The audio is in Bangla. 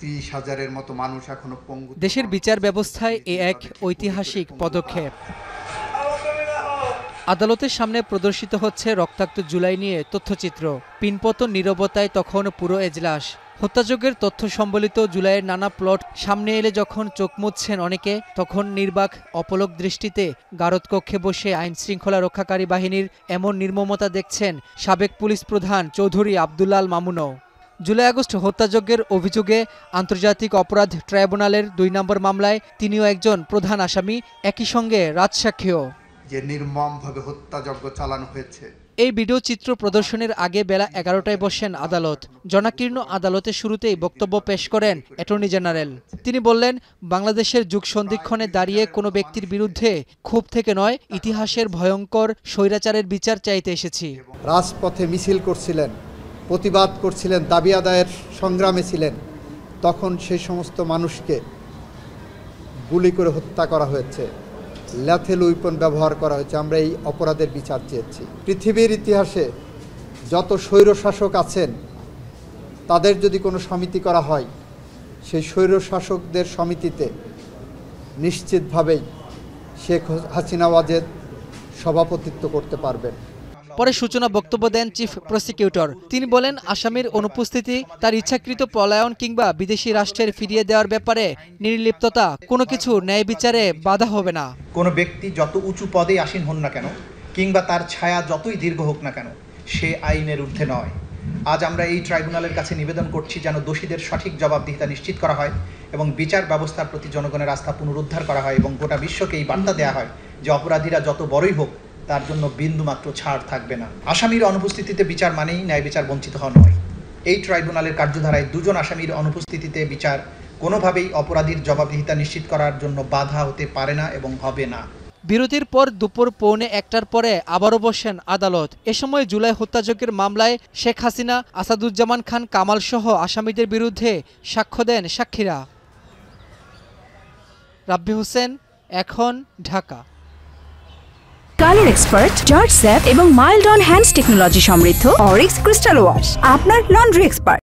30,000-এর মতো মানুষ এখনো পঙ্গু। দেশের বিচার ব্যবস্থায় এ এক ঐতিহাসিক পদক্ষেপ। আদালতের সামনে প্রদর্শিত হচ্ছে রক্তাক্ত জুলাই নিয়ে তথ্যচিত্র। পিনপতন নীরবতায় তখন পুরো এজলাস। হত্যাযজ্ঞের তথ্য সম্বলিত জুলাইয়ের নানা প্লট সামনে এলে যখন চোখ মুছছেন অনেকে, তখন নির্বাক অপলক দৃষ্টিতে গারদকক্ষে বসে আইন শৃঙ্খলা রক্ষাকারী বাহিনীর এমন নির্মমতা দেখছেন সাবেক পুলিশ প্রধান চৌধুরী আব্দুল্লাহ আল মামুনও। জুলাই আগস্ট হত্যাযজ্ঞের অভিযোগে আন্তর্জাতিক অপরাধ ট্রাইব্যুনালের ২ নম্বর মামলায় তিনিও একজন প্রধান আসামি, একই সঙ্গে রাজসাক্ষীও। যে নির্মমভাবে হত্যাযজ্ঞ চালানো হয়েছে। এই ভিডিও চিত্র প্রদর্শনের আগে বেলা ১১টায় বসেন আদালত। জনাকীর্ণ আদালতের শুরুতেই বক্তব্য পেশ করেন অ্যাটর্নি জেনারেল। তিনি বললেন, বাংলাদেশের যুগ সন্ধিক্ষণে দাঁড়িয়ে কোনো ব্যক্তির বিরুদ্ধে ক্ষোভ থেকে নয়, ইতিহাসের ভয়ঙ্কর স্বৈরাচারের বিচার চাইতে এসেছি। রাজপথে মিছিল করছিলেন, প্রতিবাদ করছিলেন, দাবি আদায়ের সংগ্রামে ছিলেন, তখন সেই সমস্ত মানুষকে গুলি করে হত্যা করা হয়েছে, ল্যাথেল উইপন ব্যবহার করা হয়েছে। আমরা এই অপরাধের বিচার চেয়েছি। পৃথিবীর ইতিহাসে যত স্বৈরশাসক আছেন তাদের যদি কোনো সমিতি করা হয়, সেই স্বৈরশাসকদের সমিতিতে নিশ্চিতভাবেই শেখ হাসিনা ওয়াজেদ সভাপতিত্ব করতে পারবেন। পরে সূচনা বক্তব্য দেন চিফ প্রসিকিউটর। তিনি বলেন, আসামির অনুপস্থিতি, তার ইচ্ছাকৃত পলায়ন কিংবা বিদেশি রাষ্ট্রের ফিরিয়ে দেওয়ার ব্যাপারে নির্লিপ্ততা কোনো কিছু ন্যায় বিচারে বাধা হবে না। কোনো ব্যক্তি যত উঁচু পদে আসীন হন না কেন, কিংবা তার ছায়া যতই দীর্ঘ হোক না কেন, সে আইনের ঊর্ধ্বে নয়। আজ আমরা এই ট্রাইব্যুনালের কাছে নিবেদন করছি যেন দোষীদের সঠিক জবাবদিহিতা নিশ্চিত করা হয় এবং বিচার ব্যবস্থার প্রতি জনগণের আস্থা পুনরুদ্ধার করা হয় এবং গোটা বিশ্বকে এই বার্তা দেওয়া হয় যে অপরাধীরা যত বড়ই হোক তার জন্য বিন্দুমাত্র ছাড় থাকবে না। আসামির অনুপস্থিতিতে বিচার মানেই ন্যায় বিচার বঞ্চিত হওয়া নয়। এই ট্রাইব্যুনালের কার্যধারায় 2 জন আসামির অনুপস্থিতিতে বিচার কোনোভাবেই অপরাধীর জবাবদিহিতা নিশ্চিত করার জন্য বাধা হতে পারে না এবং হবে না। বিরতির পর দুপুর 1:45টার পরে আবারও বসেন আদালত। এ সময় জুলাই হত্যাযজ্ঞের মামলায় শেখ হাসিনা, আসাদুজ্জামান খান কামাল সহ আসামিদের বিরুদ্ধে সাক্ষ্য দেন সাক্ষীরা। রাব্বি হোসেন, এখন, Dhaka. Colour expert, George sap এবং মাইল্ড অন হ্যান্ডস টেকনোলজি সমৃদ্ধ অরিক্স ক্রিস্টাল ওয়াশ, আপনার লন্ড্রি এক্সপার্ট।